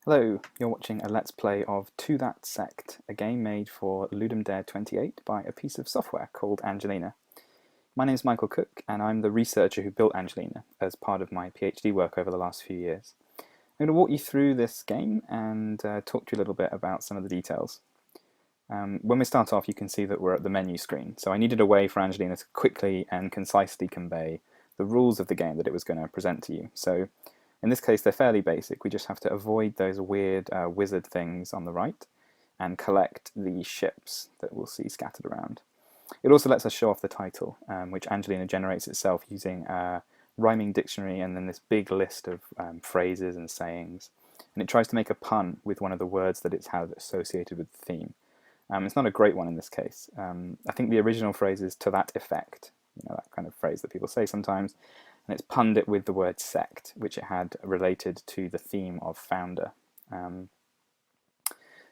Hello, you're watching a Let's Play of That Sect, a game made for Ludum Dare 28 by a piece of software called Angelina. My name is Michael Cook, and I'm the researcher who built Angelina as part of my PhD work over the last few years. I'm going to walk you through this game and talk to you a little bit about some of the details. When we start off, you can see that we're at the menu screen, so I needed a way for Angelina to quickly and concisely convey the rules of the game that it was going to present to you. So in this case, they're fairly basic. We just have to avoid those weird wizard things on the right and collect the ships that we'll see scattered around. It also lets us show off the title, which Angelina generates itself using a rhyming dictionary and then this big list of phrases and sayings. And it tries to make a pun with one of the words that it's had associated with the theme. It's not a great one in this case. I think the original phrase is "to that effect," that kind of phrase that people say sometimes, and it's punned it with the word sect, which it had related to the theme of founder.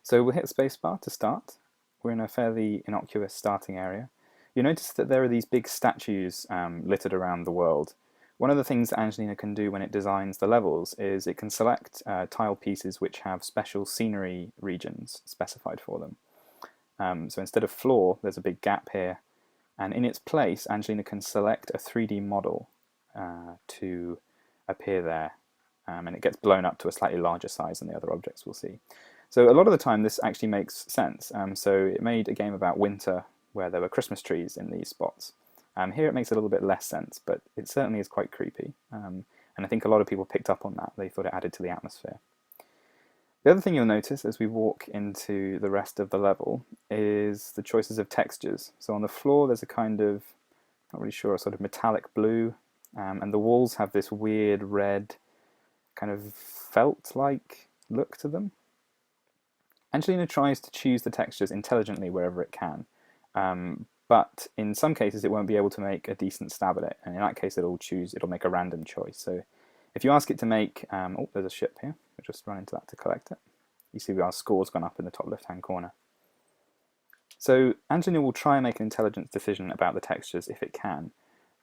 So we'll hit spacebar to start. We're in a fairly innocuous starting area. You notice that there are these big statues littered around the world. One of the things that Angelina can do when it designs the levels is it can select tile pieces which have special scenery regions specified for them. So instead of floor, there's a big gap here, and in its place, Angelina can select a 3D model to appear there, and it gets blown up to a slightly larger size than the other objects we'll see. So a lot of the time this actually makes sense. So it made a game about winter where there were Christmas trees in these spots. Here it makes a little bit less sense, but it certainly is quite creepy, and I think a lot of people picked up on that. They thought it added to the atmosphere. The other thing you'll notice as we walk into the rest of the level is the choices of textures. So on the floor there's a kind of, not really sure, a sort of metallic blue, and the walls have this weird red kind of felt-like look to them. Angelina tries to choose the textures intelligently wherever it can, but in some cases it won't be able to make a decent stab at it, and in that case it'll make a random choice. So if you ask it to make, oh, there's a ship here, we'll just run into that to collect it. You see our score's gone up in the top left-hand corner. So Angelina will try and make an intelligence decision about the textures if it can,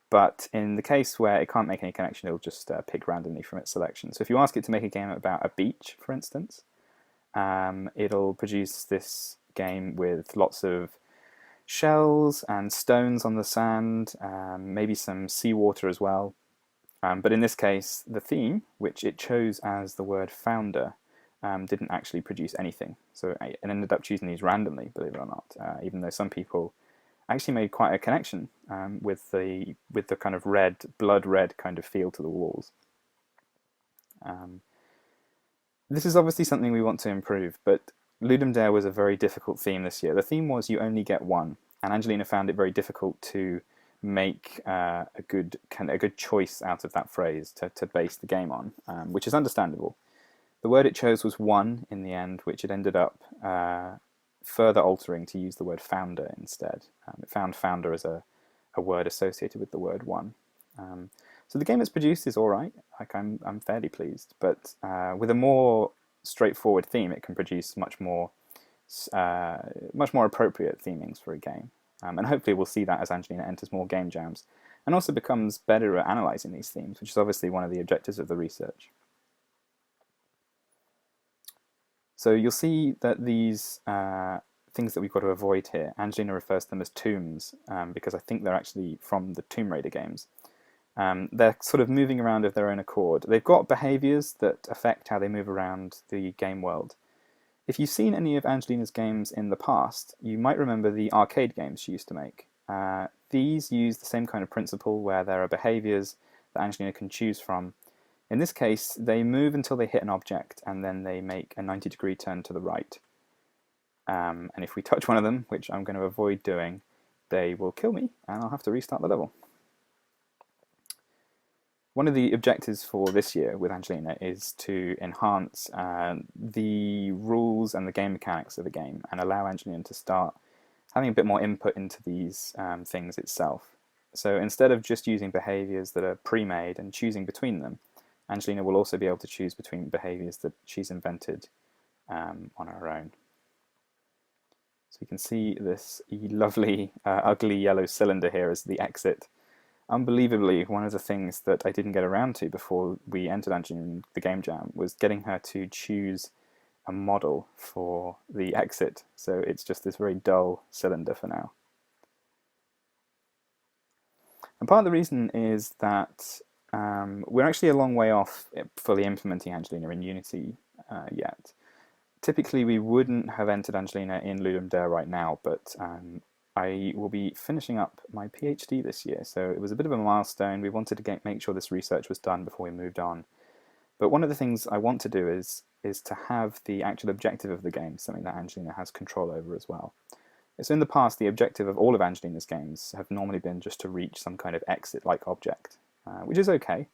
but in the case where it can't make any connection, it'll just pick randomly from its selection. So if you ask it to make a game about a beach, for instance, it'll produce this game with lots of shells and stones on the sand, maybe some seawater as well. But in this case, the theme, which it chose as the word founder, didn't actually produce anything. So it ended up choosing these randomly, believe it or not, even though some people actually made quite a connection with the kind of red, blood red kind of feel to the walls. This is obviously something we want to improve, but Ludum Dare was a very difficult theme this year. The theme was you only get one, and Angelina found it very difficult to make a good choice out of that phrase to base the game on, which is understandable. The word it chose was one in the end, which it ended up further altering to use the word founder instead. It found founder as a word associated with the word one. So the game it's produced is all right. Like I'm fairly pleased, but with a more straightforward theme, it can produce much more appropriate themings for a game. And hopefully we'll see that as Angelina enters more game jams and also becomes better at analysing these themes, which is obviously one of the objectives of the research. So you'll see that these things that we've got to avoid here, Angelina refers to them as tombs, because I think they're actually from the Tomb Raider games. They're sort of moving around of their own accord. They've got behaviours that affect how they move around the game world. If you've seen any of Angelina's games in the past, you might remember the arcade games she used to make. These use the same kind of principle where there are behaviours that Angelina can choose from. In this case, they move until they hit an object, and then they make a 90-degree turn to the right. And if we touch one of them, which I'm going to avoid doing, they will kill me, and I'll have to restart the level. One of the objectives for this year with Angelina is to enhance the rules and the game mechanics of the game and allow Angelina to start having a bit more input into these things itself. So instead of just using behaviours that are pre-made and choosing between them, Angelina will also be able to choose between behaviours that she's invented on her own. So you can see this lovely, ugly yellow cylinder here as the exit. Unbelievably, one of the things that I didn't get around to before we entered Angelina in the game jam was getting her to choose a model for the exit, so it's just this very dull cylinder for now. And part of the reason is that we're actually a long way off fully implementing Angelina in Unity yet. Typically, we wouldn't have entered Angelina in Ludum Dare right now, but I will be finishing up my PhD this year, so it was a bit of a milestone. We wanted to make sure this research was done before we moved on. But one of the things I want to do is to have the actual objective of the game, something that Angelina has control over as well. So in the past, the objective of all of Angelina's games have normally been just to reach some kind of exit-like object, which is okay.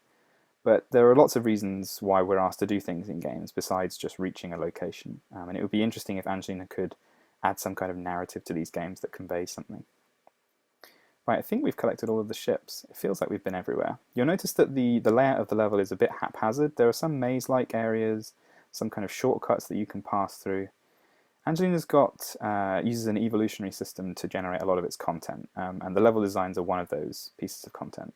But there are lots of reasons why we're asked to do things in games besides just reaching a location. And it would be interesting if Angelina could add some kind of narrative to these games that conveys something. Right, I think we've collected all of the ships. It feels like we've been everywhere. You'll notice that the layout of the level is a bit haphazard. There are some maze-like areas, some kind of shortcuts that you can pass through. Angelina's uses an evolutionary system to generate a lot of its content, and the level designs are one of those pieces of content.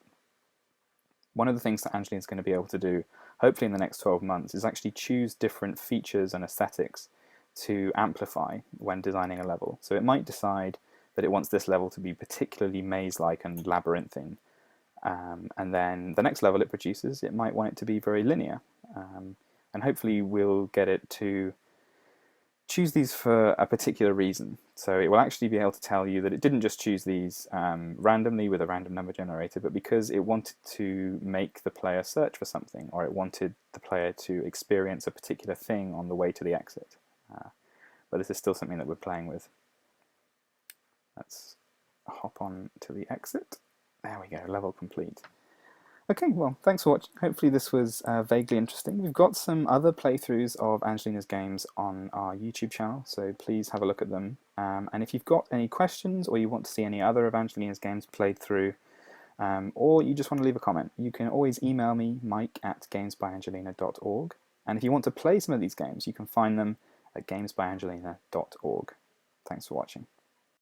One of the things that Angelina's going to be able to do, hopefully in the next 12 months, is actually choose different features and aesthetics to amplify when designing a level. So it might decide that it wants this level to be particularly maze-like and labyrinthine, and then the next level it produces, it might want it to be very linear, and hopefully we'll get it to choose these for a particular reason. So it will actually be able to tell you that it didn't just choose these randomly with a random number generator, but because it wanted to make the player search for something, or it wanted the player to experience a particular thing on the way to the exit. But this is still something that we're playing with. Let's hop on to the exit. There we go, level complete. Okay, well, thanks for watching. Hopefully this was vaguely interesting. We've got some other playthroughs of Angelina's games on our YouTube channel, so please have a look at them. And if you've got any questions, or you want to see any other of Angelina's games played through, or you just want to leave a comment, you can always email me, mike@gamesbyangelina.org. And if you want to play some of these games, you can find them at gamesbyangelina.org. Thanks for watching.